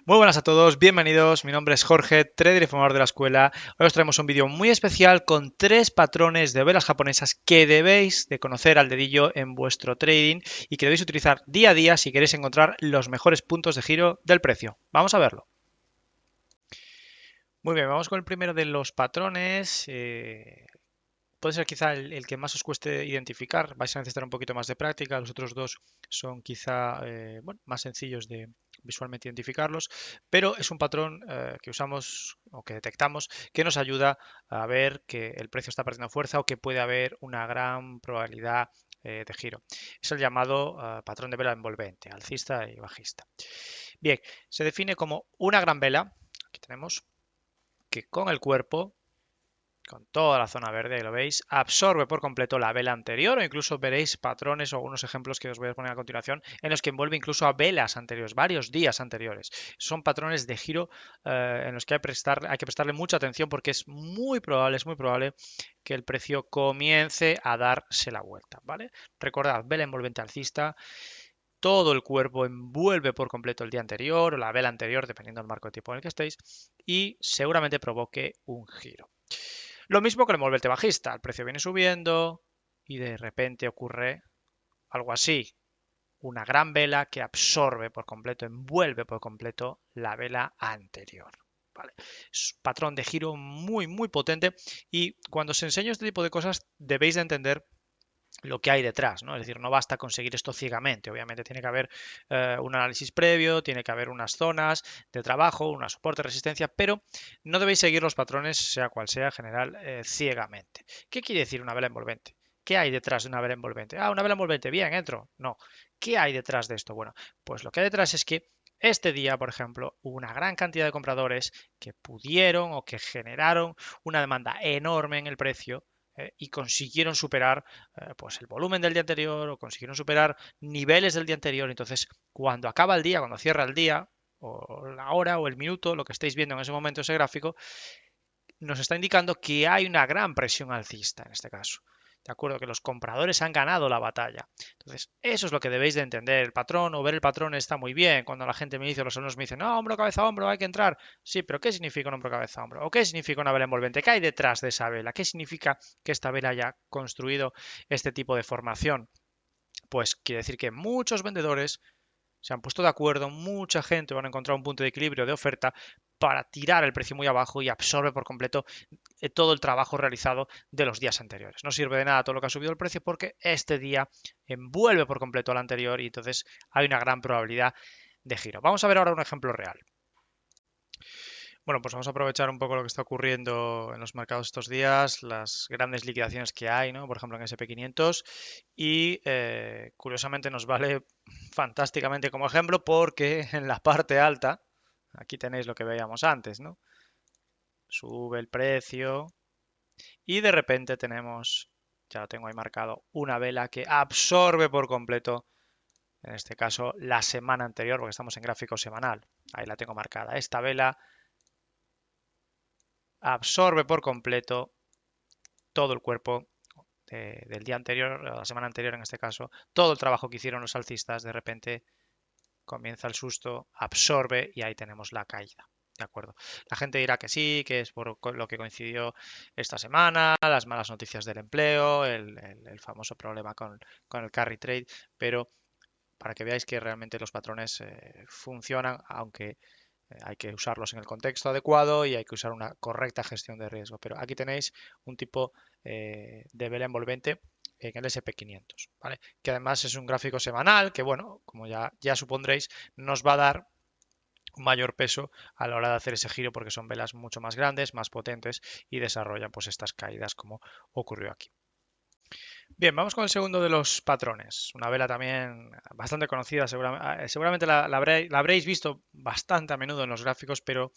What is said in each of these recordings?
Muy buenas a todos, bienvenidos. Mi nombre es Jorge, trader y formador de la escuela. Hoy os traemos un vídeo muy especial con 3 patrones de velas japonesas que debéis de conocer al dedillo en vuestro trading y que debéis utilizar día a día si queréis encontrar los mejores puntos de giro del precio. Vamos a verlo. Muy bien, vamos con el primero de los patrones. Puede ser quizá el que más os cueste identificar. Vais a necesitar un poquito más de práctica. Los otros dos son quizá bueno, más sencillos de visualmente identificarlos, pero es un patrón que usamos o que detectamos que nos ayuda a ver que el precio está perdiendo fuerza o que puede haber una gran probabilidad de giro. Es el llamado patrón de vela envolvente, alcista y bajista. Bien, se define como una gran vela, aquí tenemos, que con el cuerpo con toda la zona verde, ahí lo veis, absorbe por completo la vela anterior o incluso veréis patrones o algunos ejemplos que os voy a poner a continuación en los que envuelve incluso a velas anteriores, varios días anteriores. Son patrones de giro en los que hay que prestarle mucha atención porque es muy probable que el precio comience a darse la vuelta, ¿vale? Recordad, vela envolvente alcista, todo el cuerpo envuelve por completo el día anterior o la vela anterior, dependiendo del marco de tiempo en el que estéis, y seguramente provoque un giro. Lo mismo con el envolvente bajista. El precio viene subiendo y de repente ocurre algo así. Una gran vela que absorbe por completo, envuelve por completo la vela anterior. ¿Vale? Es un patrón de giro muy, muy potente y cuando os enseño este tipo de cosas debéis de entender lo que hay detrás, ¿no? Es decir, no basta conseguir esto ciegamente, obviamente tiene que haber un análisis previo, tiene que haber unas zonas de trabajo, una soporte, resistencia, pero no debéis seguir los patrones, sea cual sea, en general, ciegamente. ¿Qué quiere decir una vela envolvente? ¿Qué hay detrás de una vela envolvente? Ah, una vela envolvente, bien, entro. No. ¿Qué hay detrás de esto? Bueno, pues lo que hay detrás es que este día, por ejemplo, hubo una gran cantidad de compradores que pudieron o que generaron una demanda enorme en el precio y consiguieron superar pues el volumen del día anterior o consiguieron superar niveles del día anterior. Entonces, cuando acaba el día, cuando cierra el día, o la hora o el minuto, lo que estáis viendo en ese momento, ese gráfico, nos está indicando que hay una gran presión alcista en este caso. De acuerdo, que los compradores han ganado la batalla. Entonces, eso es lo que debéis de entender. El patrón o ver el patrón está muy bien. Cuando la gente me dice, los alumnos me dicen, no, hombro, cabeza, hombro, hay que entrar. Sí, pero ¿qué significa un hombro, cabeza, hombro? ¿O qué significa una vela envolvente? ¿Qué hay detrás de esa vela? ¿Qué significa que esta vela haya construido este tipo de formación? Pues quiere decir que muchos vendedores se han puesto de acuerdo, mucha gente van a encontrar un punto de equilibrio de oferta para tirar el precio muy abajo y absorbe por completo todo el trabajo realizado de los días anteriores. No sirve de nada todo lo que ha subido el precio porque este día envuelve por completo al anterior y entonces hay una gran probabilidad de giro. Vamos a ver ahora un ejemplo real. Bueno, pues vamos a aprovechar un poco lo que está ocurriendo en los mercados estos días, las grandes liquidaciones que hay, ¿no? Por ejemplo, en SP500 y curiosamente nos vale fantásticamente como ejemplo porque en la parte alta, aquí tenéis lo que veíamos antes, ¿no? Sube el precio y de repente tenemos, ya lo tengo ahí marcado, una vela que absorbe por completo, en este caso la semana anterior, porque estamos en gráfico semanal. Ahí la tengo marcada. Esta vela absorbe por completo todo el cuerpo del día anterior, la semana anterior en este caso, todo el trabajo que hicieron los alcistas, de repente comienza el susto, absorbe y ahí tenemos la caída. ¿De acuerdo? La gente dirá que sí, que es por lo que coincidió esta semana, las malas noticias del empleo, el famoso problema con el carry trade, pero para que veáis que realmente los patrones funcionan, aunque hay que usarlos en el contexto adecuado y hay que usar una correcta gestión de riesgo. Pero aquí tenéis un tipo de vela envolvente en el SP500, ¿vale? Que además es un gráfico semanal que, bueno, como ya supondréis, nos va a dar un mayor peso a la hora de hacer ese giro porque son velas mucho más grandes, más potentes y desarrollan pues estas caídas como ocurrió aquí. Bien, vamos con el segundo de los patrones. Una vela también bastante conocida, seguramente la habréis visto bastante a menudo en los gráficos, pero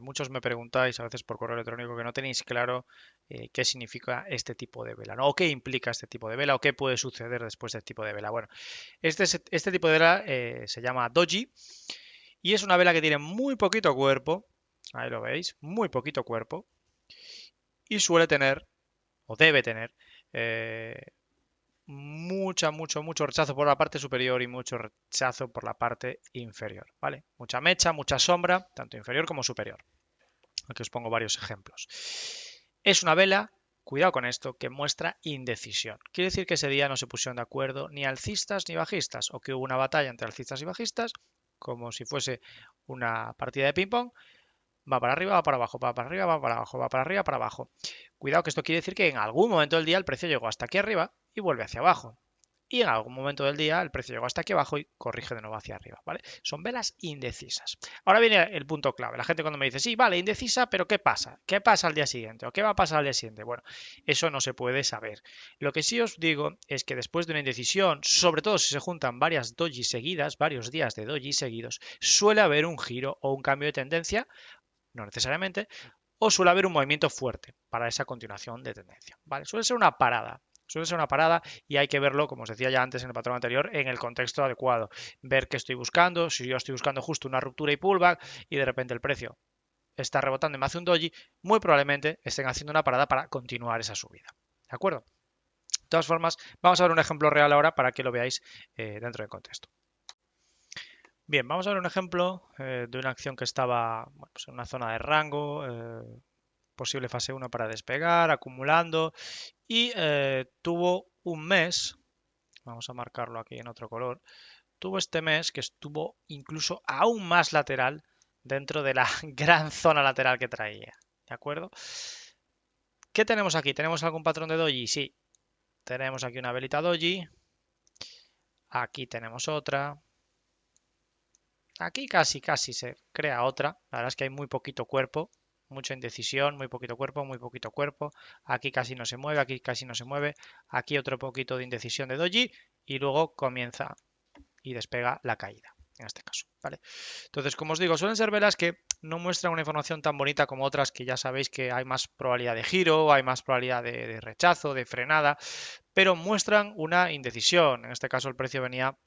muchos me preguntáis a veces por correo electrónico que no tenéis claro qué significa este tipo de vela, ¿no? O qué implica este tipo de vela, o qué puede suceder después de este tipo de vela. Bueno, este tipo de vela se llama doji y es una vela que tiene muy poquito cuerpo, ahí lo veis, muy poquito cuerpo, y suele tener, o debe tener, eh, mucho rechazo por la parte superior y mucho rechazo por la parte inferior, ¿vale? Mucha mecha, mucha sombra, tanto inferior como superior. Aquí os pongo varios ejemplos. Es una vela, cuidado con esto, que muestra indecisión. Quiere decir que ese día no se pusieron de acuerdo ni alcistas ni bajistas, o que hubo una batalla entre alcistas y bajistas, como si fuese una partida de ping-pong. Va para arriba, va para abajo, va para arriba, va para abajo, va para arriba, para abajo. Cuidado que esto quiere decir que en algún momento del día el precio llegó hasta aquí arriba y vuelve hacia abajo. Y en algún momento del día el precio llegó hasta aquí abajo y corrige de nuevo hacia arriba, ¿vale? Son velas indecisas. Ahora viene el punto clave. La gente cuando me dice, sí, vale, indecisa, pero ¿qué pasa? ¿Qué pasa al día siguiente? ¿O qué va a pasar al día siguiente? Bueno, eso no se puede saber. Lo que sí os digo es que después de una indecisión, sobre todo si se juntan varias doji seguidas, varios días de doji seguidos, suele haber un giro o un cambio de tendencia, no necesariamente, o suele haber un movimiento fuerte para esa continuación de tendencia, ¿vale? Suele ser una parada. Suele ser una parada y hay que verlo, como os decía ya antes en el patrón anterior, en el contexto adecuado. Ver qué estoy buscando, si yo estoy buscando justo una ruptura y pullback y de repente el precio está rebotando y me hace un doji, muy probablemente estén haciendo una parada para continuar esa subida. ¿De acuerdo? De todas formas, vamos a ver un ejemplo real ahora para que lo veáis dentro del contexto. Bien, vamos a ver un ejemplo de una acción que estaba bueno, pues en una zona de rango, posible fase 1 para despegar, acumulando y tuvo un mes, vamos a marcarlo aquí en otro color, tuvo este mes que estuvo incluso aún más lateral dentro de la gran zona lateral que traía, ¿de acuerdo? ¿Qué tenemos aquí? ¿Tenemos algún patrón de doji? Sí, tenemos aquí una velita doji, aquí tenemos otra, aquí casi se crea otra, la verdad es que hay muy poquito cuerpo, mucha indecisión, muy poquito cuerpo, muy poquito cuerpo. Aquí casi no se mueve, aquí casi no se mueve. Aquí otro poquito de indecisión de doji y luego comienza y despega la caída, en este caso, ¿vale? Entonces, como os digo, suelen ser velas que no muestran una información tan bonita como otras que ya sabéis que hay más probabilidad de giro, hay más probabilidad de rechazo, de frenada, pero muestran una indecisión. En este caso el precio venía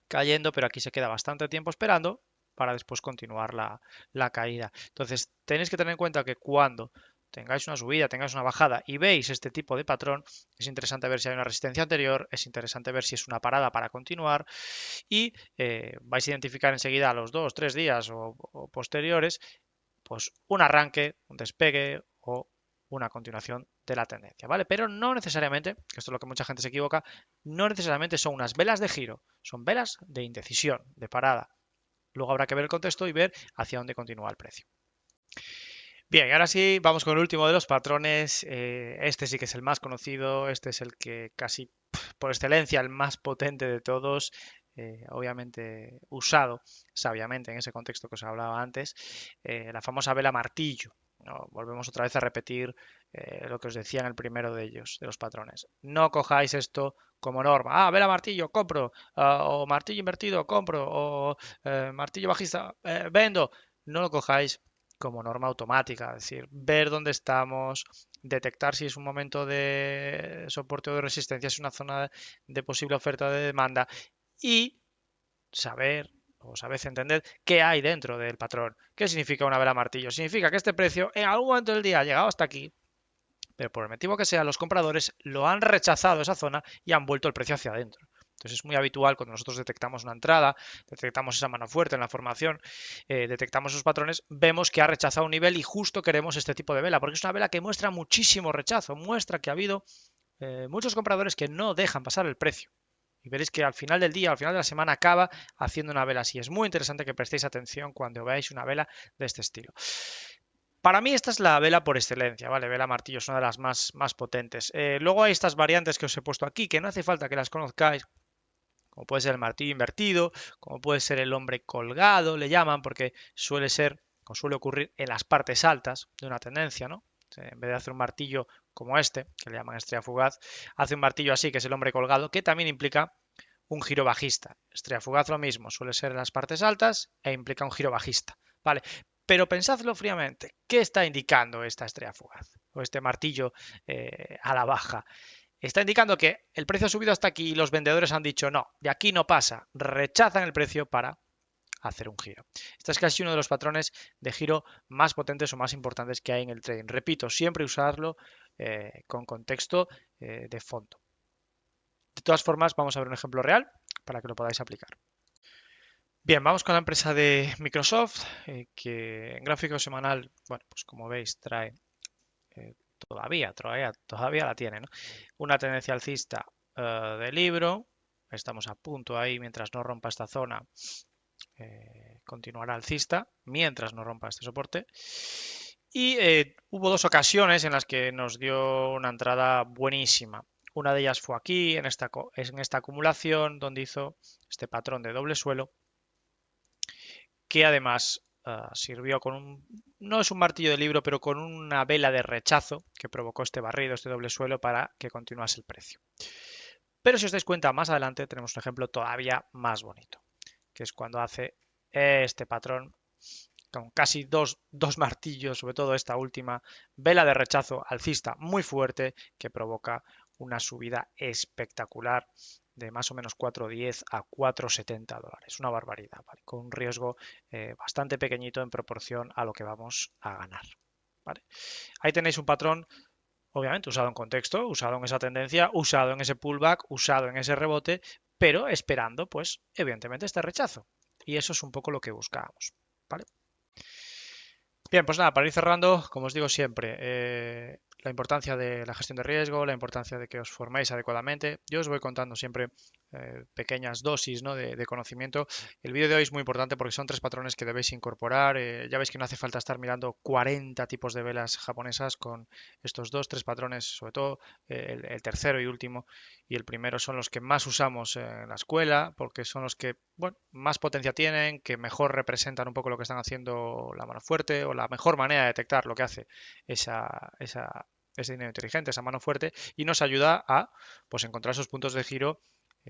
cayendo, pero aquí se queda bastante tiempo esperando para después continuar la caída. Entonces, tenéis que tener en cuenta que cuando tengáis una subida, tengáis una bajada y veis este tipo de patrón, es interesante ver si hay una resistencia anterior, es interesante ver si es una parada para continuar y vais a identificar enseguida a los 2, 3 días o posteriores, pues un arranque, un despegue o una continuación de la tendencia, ¿vale? Pero no necesariamente, que esto es lo que mucha gente se equivoca, no necesariamente son unas velas de giro, son velas de indecisión, de parada. Luego habrá que ver el contexto y ver hacia dónde continúa el precio. Bien, ahora sí, vamos con el último de los patrones. Este sí que es el más conocido, este es el que casi por excelencia, el más potente de todos, obviamente usado sabiamente en ese contexto que os hablaba antes, la famosa vela martillo. ¿No? Volvemos otra vez a repetir lo que os decía en el primero de ellos, de los patrones. No cojáis esto como norma. Ah, vela martillo, compro. O martillo invertido, compro. O martillo bajista, vendo. No lo cojáis como norma automática, es decir, ver dónde estamos, detectar si es un momento de soporte o de resistencia, si es una zona de posible oferta de demanda y saber o sabes entender qué hay dentro del patrón. ¿Qué significa una vela martillo? Significa que este precio en algún momento del día ha llegado hasta aquí, pero por el motivo que sea, los compradores lo han rechazado esa zona y han vuelto el precio hacia adentro. Entonces es muy habitual cuando nosotros detectamos una entrada, detectamos esa mano fuerte en la formación, detectamos esos patrones, vemos que ha rechazado un nivel y justo queremos este tipo de vela, porque es una vela que muestra muchísimo rechazo, muestra que ha habido muchos compradores que no dejan pasar el precio. Y veréis que al final del día, al final de la semana, acaba haciendo una vela así. Es muy interesante que prestéis atención cuando veáis una vela de este estilo. Para mí esta es la vela por excelencia, ¿vale? Vela martillo es una de las más potentes. Luego hay estas variantes que os he puesto aquí, que no hace falta que las conozcáis, como puede ser el martillo invertido, como puede ser el hombre colgado, le llaman, porque suele ser, o suele ocurrir en las partes altas de una tendencia, ¿no? En vez de hacer un martillo como este, que le llaman estrella fugaz, hace un martillo así, que es el hombre colgado, que también implica un giro bajista. Estrella fugaz lo mismo, suele ser en las partes altas e implica un giro bajista, ¿vale? Pero pensadlo fríamente, ¿qué está indicando esta estrella fugaz? O este martillo a la baja. Está indicando que el precio ha subido hasta aquí y los vendedores han dicho no, de aquí no pasa, rechazan el precio para hacer un giro. Este es casi uno de los patrones de giro más potentes o más importantes que hay en el trading. Repito, siempre usarlo con contexto de fondo. De todas formas, vamos a ver un ejemplo real para que lo podáis aplicar. Bien, vamos con la empresa de Microsoft, que en gráfico semanal, bueno, pues como veis, trae todavía la tiene, ¿no? Una tendencia alcista de libro. Estamos a punto ahí, mientras no rompa esta zona, continuará alcista, mientras no rompa este soporte. Y hubo dos ocasiones en las que nos dio una entrada buenísima. Una de ellas fue aquí, en esta acumulación, donde hizo este patrón de doble suelo, que además sirvió con no es un martillo de libro, pero con una vela de rechazo que provocó este barrido, este doble suelo, para que continuase el precio. Pero si os dais cuenta, más adelante tenemos un ejemplo todavía más bonito, que es cuando hace este patrón con casi dos martillos, sobre todo esta última, vela de rechazo alcista muy fuerte que provoca una subida espectacular de más o menos 4,10 a 4,70 dólares. Una barbaridad, ¿vale? Con un riesgo bastante pequeñito en proporción a lo que vamos a ganar. ¿Vale? Ahí tenéis un patrón, obviamente, usado en contexto, usado en esa tendencia, usado en ese pullback, usado en ese rebote, pero esperando, pues, evidentemente, este rechazo. Y eso es un poco lo que buscábamos. ¿Vale? Bien, pues nada, para ir cerrando, como os digo siempre, la importancia de la gestión de riesgo, la importancia de que os forméis adecuadamente. Yo os voy contando siempre pequeñas dosis, ¿no?, de conocimiento. El vídeo de hoy es muy importante porque son 3 patrones que debéis incorporar. Ya veis que no hace falta estar mirando 40 tipos de velas japonesas con estos 2, 3 patrones, sobre todo el tercero y último y el primero son los que más usamos en la escuela porque son los que, bueno, más potencia tienen, que mejor representan un poco lo que están haciendo la mano fuerte o la mejor manera de detectar lo que hace ese dinero inteligente, esa mano fuerte, y nos ayuda a, pues, encontrar esos puntos de giro,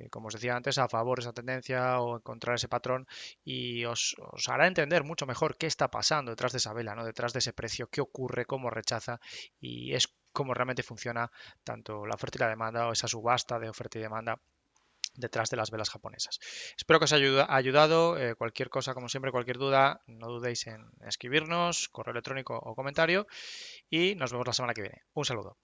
como os decía antes, a favor de esa tendencia o encontrar ese patrón y os hará entender mucho mejor qué está pasando detrás de esa vela, ¿no? Detrás de ese precio, qué ocurre, cómo rechaza y es cómo realmente funciona tanto la oferta y la demanda o esa subasta de oferta y demanda detrás de las velas japonesas. Espero que os haya ayudado. Cualquier cosa, como siempre, cualquier duda, no dudéis en escribirnos, correo electrónico o comentario y nos vemos la semana que viene. Un saludo.